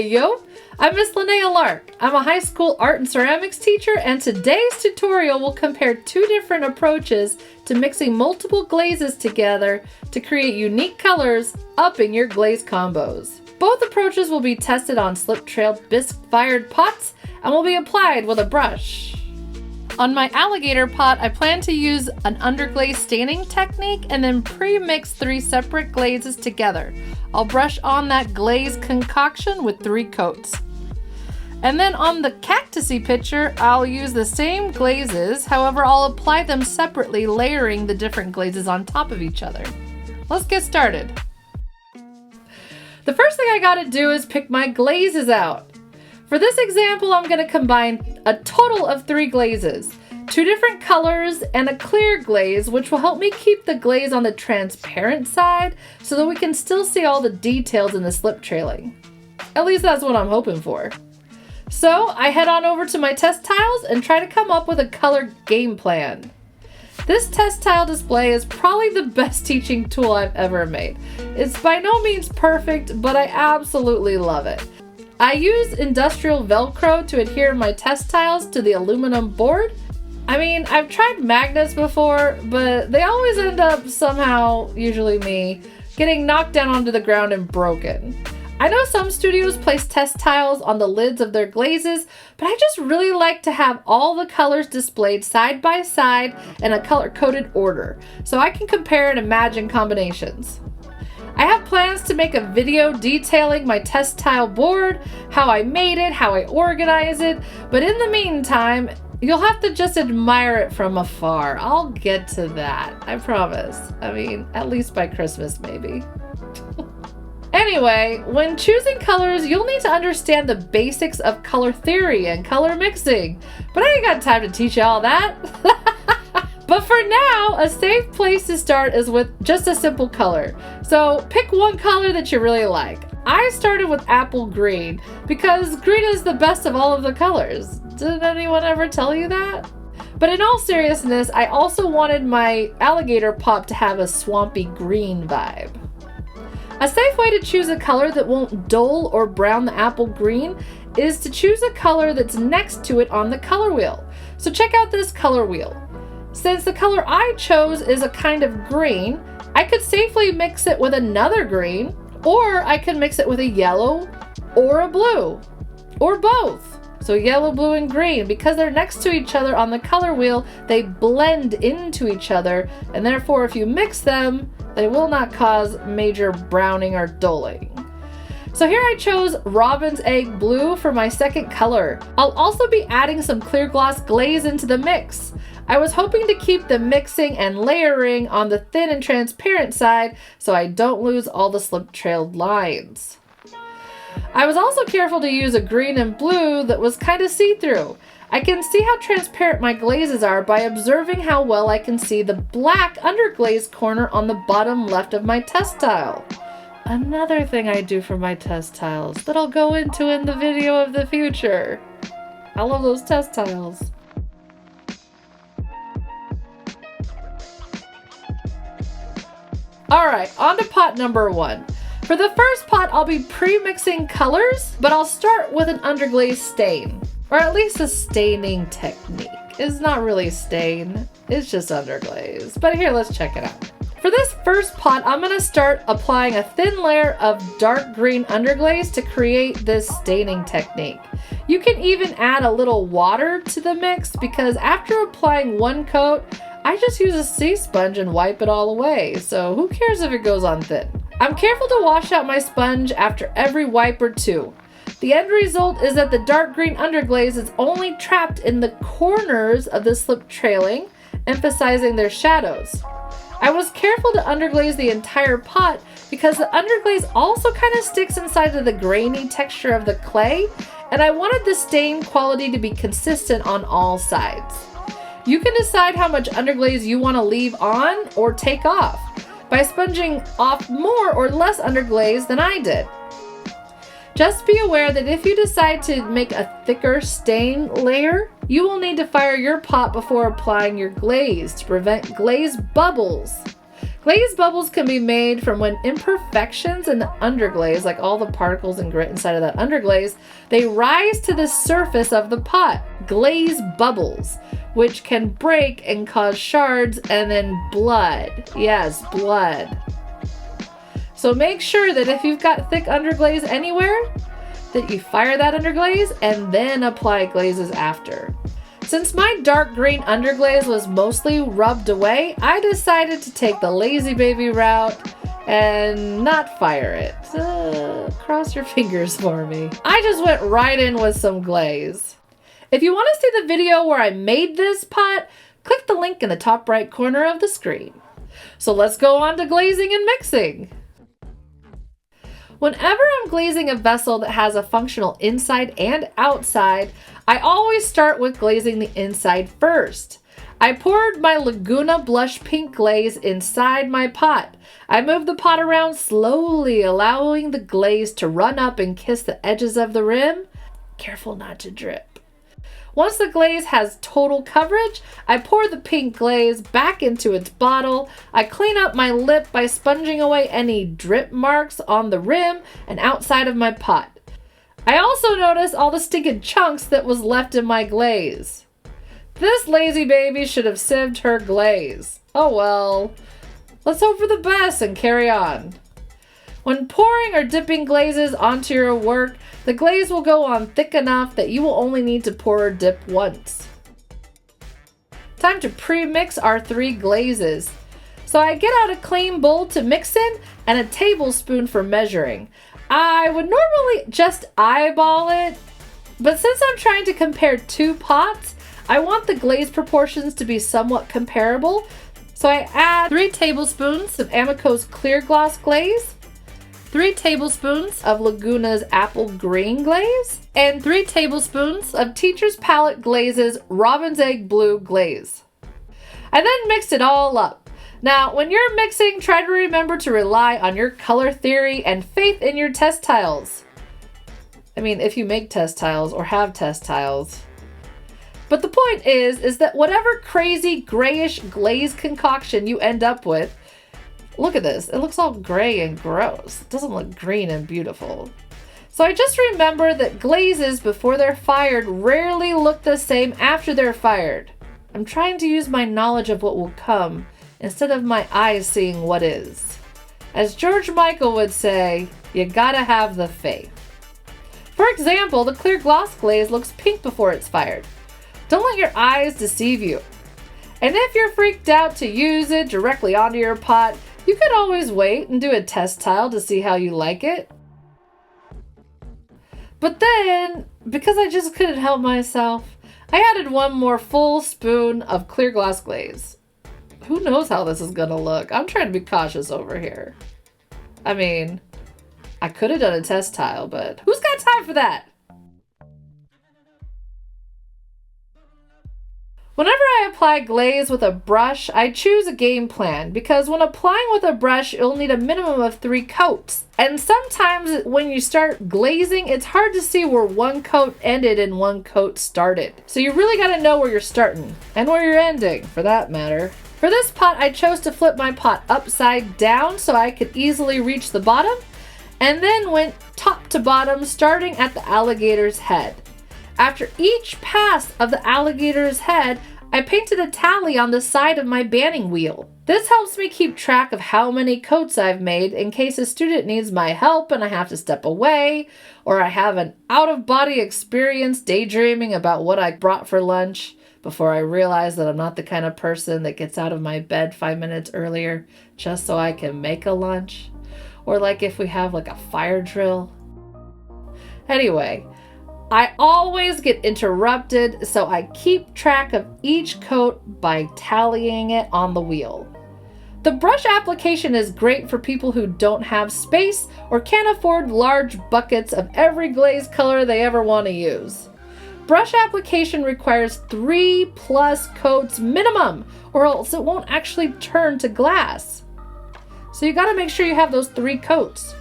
Heyo! I'm Miss Linnea Lark. I'm a high school art and ceramics teacher, and today's tutorial will compare two different approaches to mixing multiple glazes together to create unique colors, upping your glaze combos. Both approaches will be tested on slip-trailed bisque-fired pots and will be applied with a brush. On my alligator pot, I plan to use an underglaze staining technique and then pre-mix 3 separate glazes together. I'll brush on that glaze concoction with 3 coats. And then on the cactusy picture, I'll use the same glazes, however I'll apply them separately, layering the different glazes on top of each other. Let's get started. The first thing I gotta do is pick my glazes out. For this example, I'm going to combine a total of 3 glazes, 2 different colors, and a clear glaze, which will help me keep the glaze on the transparent side so that we can still see all the details in the slip trailing. At least that's what I'm hoping for. So I head on over to my test tiles and try to come up with a color game plan. This test tile display is probably the best teaching tool I've ever made. It's by no means perfect, but I absolutely love it. I use industrial Velcro to adhere my test tiles to the aluminum board. I mean, I've tried magnets before, but they always end up somehow, usually me, getting knocked down onto the ground and broken. I know some studios place test tiles on the lids of their glazes, but I just really like to have all the colors displayed side by side in a color-coded order, so I can compare and imagine combinations. I have plans to make a video detailing my test tile board, how I made it, how I organize it, but in the meantime, you'll have to just admire it from afar. I'll get to that, I promise. I mean, at least by Christmas, maybe. Anyway, when choosing colors, you'll need to understand the basics of color theory and color mixing, but I ain't got time to teach you all that. But for now, a safe place to start is with just a simple color. So pick one color that you really like. I started with apple green because green is the best of all of the colors. Did anyone ever tell you that? But in all seriousness, I also wanted my alligator pot to have a swampy green vibe. A safe way to choose a color that won't dull or brown the apple green is to choose a color that's next to it on the color wheel. So check out this color wheel. Since the color I chose is a kind of green, I could safely mix it with another green, or I could mix it with a yellow or a blue, or both. So yellow, blue, and green, because they're next to each other on the color wheel, they blend into each other, and therefore if you mix them, they will not cause major browning or dulling. So here I chose Robin's Egg Blue for my second color. I'll also be adding some clear gloss glaze into the mix. I was hoping to keep the mixing and layering on the thin and transparent side so I don't lose all the slip-trailed lines. I was also careful to use a green and blue that was kind of see-through. I can see how transparent my glazes are by observing how well I can see the black underglaze corner on the bottom left of my test tile. Another thing I do for my test tiles that I'll go into in the video of the future. I love those test tiles. Alright, on to pot number 1. For the first pot, I'll be pre-mixing colors, but I'll start with an underglaze stain. Or at least a staining technique. It's not really stain, it's just underglaze. But here, let's check it out. For this first pot, I'm going to start applying a thin layer of dark green underglaze to create this staining technique. You can even add a little water to the mix because after applying one coat, I just use a sea sponge and wipe it all away, so who cares if it goes on thin? I'm careful to wash out my sponge after every wipe or two. The end result is that the dark green underglaze is only trapped in the corners of the slip trailing, emphasizing their shadows. I was careful to underglaze the entire pot because the underglaze also kind of sticks inside of the grainy texture of the clay, and I wanted the stain quality to be consistent on all sides. You can decide how much underglaze you want to leave on or take off by sponging off more or less underglaze than I did. Just be aware that if you decide to make a thicker stain layer, you will need to fire your pot before applying your glaze to prevent glaze bubbles. Glaze bubbles can be made from when imperfections in the underglaze, like all the particles and grit inside of that underglaze, they rise to the surface of the pot. Glaze bubbles, which can break and cause shards and then blood. Yes, blood. So make sure that if you've got thick underglaze anywhere, that you fire that underglaze and then apply glazes after. Since my dark green underglaze was mostly rubbed away, I decided to take the lazy baby route and not fire it. Cross your fingers for me. I just went right in with some glaze. If you want to see the video where I made this pot, click the link in the top right corner of the screen. So let's go on to glazing and mixing. Whenever I'm glazing a vessel that has a functional inside and outside, I always start with glazing the inside first. I poured my Laguna blush pink glaze inside my pot. I moved the pot around slowly, allowing the glaze to run up and kiss the edges of the rim. Careful not to drip. Once the glaze has total coverage, I pour the pink glaze back into its bottle. I clean up my lip by sponging away any drip marks on the rim and outside of my pot. I also notice all the stinking chunks that was left in my glaze. This lazy baby should have sieved her glaze. Oh well. Let's hope for the best and carry on. When pouring or dipping glazes onto your work, the glaze will go on thick enough that you will only need to pour or dip once. Time to pre-mix our 3 glazes. So I get out a clean bowl to mix in and a tablespoon for measuring. I would normally just eyeball it, but since I'm trying to compare 2 pots, I want the glaze proportions to be somewhat comparable. So I add 3 tablespoons of Amico's clear gloss glaze, 3 tablespoons of Laguna's apple green glaze, and 3 tablespoons of Teacher's Palette Glazes Robin's Egg Blue glaze. I then mixed it all up. Now, when you're mixing, try to remember to rely on your color theory and faith in your test tiles. I mean, if you make test tiles or have test tiles. But the point is that whatever crazy grayish glaze concoction you end up with, look at this, it looks all gray and gross. It doesn't look green and beautiful. So I just remember that glazes before they're fired rarely look the same after they're fired. I'm trying to use my knowledge of what will come instead of my eyes seeing what is. As George Michael would say, you gotta have the faith. For example, the clear gloss glaze looks pink before it's fired. Don't let your eyes deceive you. And if you're freaked out to use it directly onto your pot, you could always wait and do a test tile to see how you like it. But then, because I just couldn't help myself, I added 1 more full spoon of clear gloss glaze. Who knows how this is gonna look? I'm trying to be cautious over here. I mean, I could have done a test tile, but who's got time for that? Whenever I apply glaze with a brush, I choose a game plan because when applying with a brush, you'll need a minimum of 3 coats. And sometimes when you start glazing, it's hard to see where 1 coat ended and 1 coat started. So you really gotta know where you're starting and where you're ending, for that matter. For this pot, I chose to flip my pot upside down so I could easily reach the bottom, and then went top to bottom, starting at the alligator's head. After each pass of the alligator's head, I painted a tally on the side of my banding wheel. This helps me keep track of how many coats I've made in case a student needs my help and I have to step away, or I have an out-of-body experience daydreaming about what I brought for lunch before I realize that I'm not the kind of person that gets out of my bed 5 minutes earlier just so I can make a lunch. Or like if we have like a fire drill. Anyway, I always get interrupted, so I keep track of each coat by tallying it on the wheel. The brush application is great for people who don't have space or can't afford large buckets of every glaze color they ever want to use. Brush application requires 3+ coats minimum, or else it won't actually turn to glass. So you gotta make sure you have those 3 coats.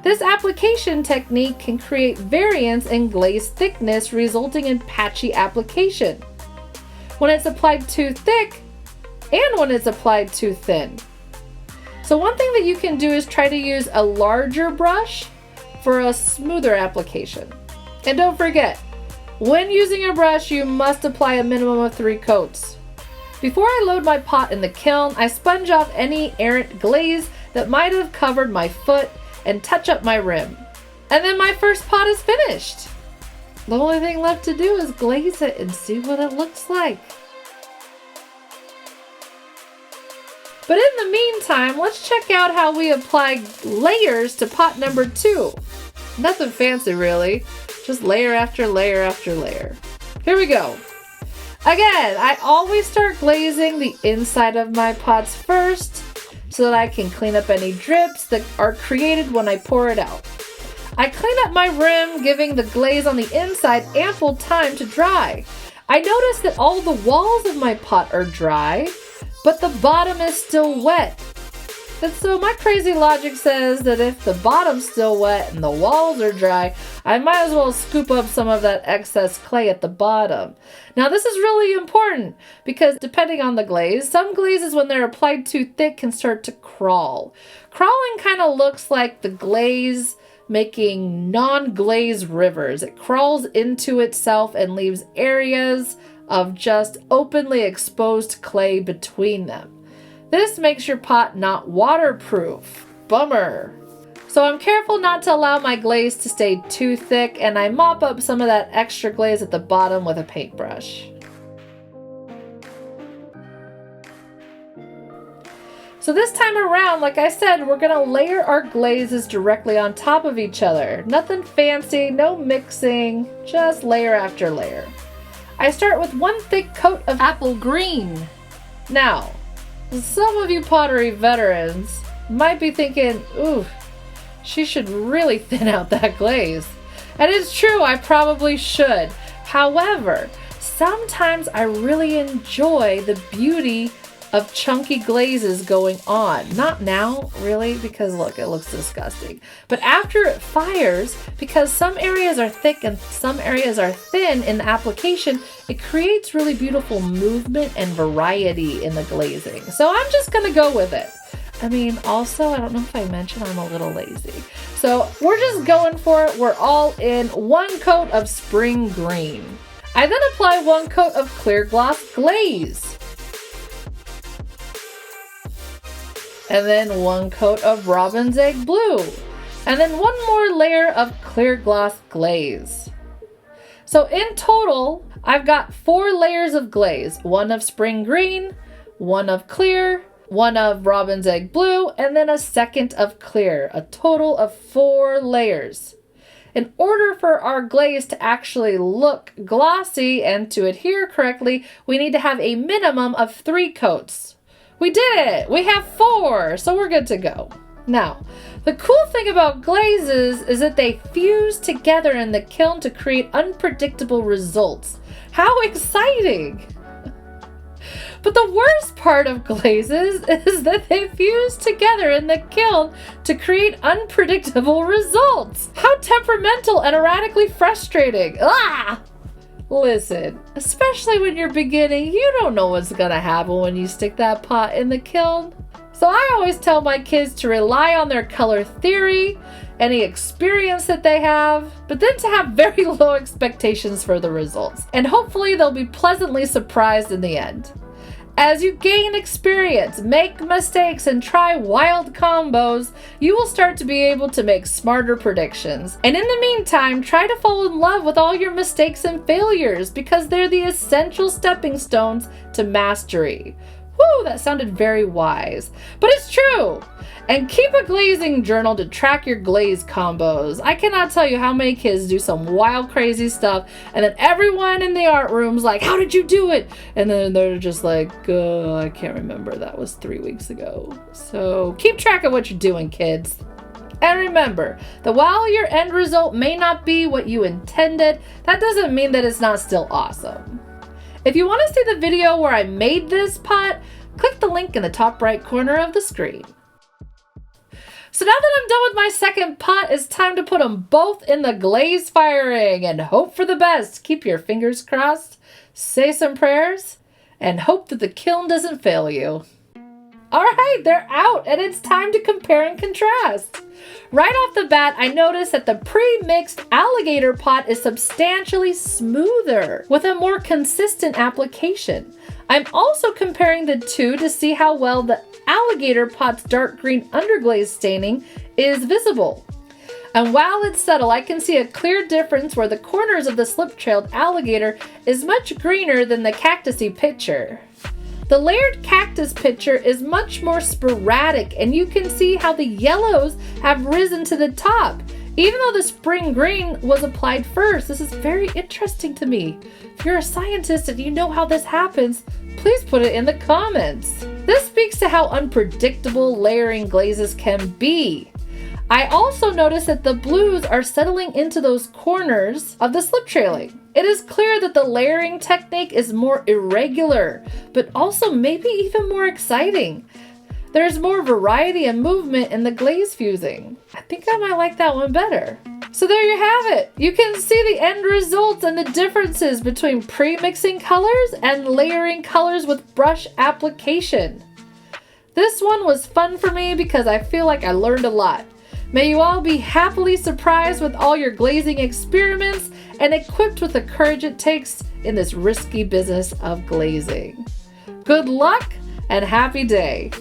This application technique can create variance in glaze thickness, resulting in patchy application when it's applied too thick and when it's applied too thin. So one thing that you can do is try to use a larger brush for a smoother application. And don't forget, when using a brush, you must apply a minimum of 3 coats. Before I load my pot in the kiln, I sponge off any errant glaze that might have covered my foot and touch up my rim. And then my first pot is finished. The only thing left to do is glaze it and see what it looks like. But in the meantime, let's check out how we apply layers to pot number 2. Nothing fancy really, just layer after layer after layer. Here we go. Again, I always start glazing the inside of my pots first so that I can clean up any drips that are created when I pour it out. I clean up my rim, giving the glaze on the inside ample time to dry. I notice that all the walls of my pot are dry, but the bottom is still wet. And so my crazy logic says that if the bottom's still wet and the walls are dry, I might as well scoop up some of that excess clay at the bottom. Now this is really important because depending on the glaze, some glazes when they're applied too thick can start to crawl. Crawling kind of looks like the glaze making non-glaze rivers. It crawls into itself and leaves areas of just openly exposed clay between them. This makes your pot not waterproof. Bummer. So I'm careful not to allow my glaze to stay too thick, and I mop up some of that extra glaze at the bottom with a paintbrush. So this time around, like I said, we're gonna layer our glazes directly on top of each other. Nothing fancy, no mixing, just layer after layer. I start with 1 thick coat of apple green. Now, some of you pottery veterans might be thinking, ooh, she should really thin out that glaze. And it's true, I probably should. However, sometimes I really enjoy the beauty of chunky glazes going on. Not now, really, because look, it looks disgusting. But after it fires, because some areas are thick and some areas are thin in the application, it creates really beautiful movement and variety in the glazing. So I'm just gonna go with it. I mean, also, I don't know if I mentioned I'm a little lazy. So we're just going for it. We're all in. 1 coat of spring green. I then apply 1 coat of clear gloss glaze. And then 1 coat of robin's egg blue. And then 1 more layer of clear gloss glaze. So in total, I've got 4 layers of glaze. 1 of spring green, 1 of clear, 1 of robin's egg blue, and then a second of clear. A total of 4 layers. In order for our glaze to actually look glossy and to adhere correctly, we need to have a minimum of 3 coats. We did it! We have 4, so we're good to go. Now, the cool thing about glazes is that they fuse together in the kiln to create unpredictable results. How exciting! But the worst part of glazes is that they fuse together in the kiln to create unpredictable results. How temperamental and erratically frustrating. Ah! Listen, especially when you're beginning, you don't know what's gonna happen when you stick that pot in the kiln. So I always tell my kids to rely on their color theory, any experience that they have, but then to have very low expectations for the results. And hopefully they'll be pleasantly surprised in the end. As you gain experience, make mistakes, and try wild combos, you will start to be able to make smarter predictions. And in the meantime, try to fall in love with all your mistakes and failures because they're the essential stepping stones to mastery. Whew, that sounded very wise, but it's true. And keep a glazing journal to track your glaze combos. I cannot tell you how many kids do some wild, crazy stuff, and then everyone in the art room's like, how did you do it? And then they're just like, I can't remember, that was 3 weeks ago. So keep track of what you're doing, kids. And remember that while your end result may not be what you intended, that doesn't mean that it's not still awesome. If you want to see the video where I made this pot, click the link in the top right corner of the screen. So now that I'm done with my second pot, it's time to put them both in the glaze firing and hope for the best. Keep your fingers crossed, say some prayers, and hope that the kiln doesn't fail you. All right, they're out and it's time to compare and contrast. Right off the bat, I noticed that the pre-mixed alligator pot is substantially smoother with a more consistent application. I'm also comparing the two to see how well the alligator pot's dark green underglaze staining is visible. And while it's subtle, I can see a clear difference where the corners of the slip-trailed alligator is much greener than the cactusy picture. The layered cactus picture is much more sporadic, and you can see how the yellows have risen to the top. Even though the spring green was applied first, this is very interesting to me. If you're a scientist and you know how this happens, please put it in the comments. This speaks to how unpredictable layering glazes can be. I also noticed that the blues are settling into those corners of the slip trailing. It is clear that the layering technique is more irregular, but also maybe even more exciting. There's more variety and movement in the glaze fusing. I think I might like that one better. So there you have it. You can see the end results and the differences between pre-mixing colors and layering colors with brush application. This one was fun for me because I feel like I learned a lot. May you all be happily surprised with all your glazing experiments and equipped with the courage it takes in this risky business of glazing. Good luck and happy day!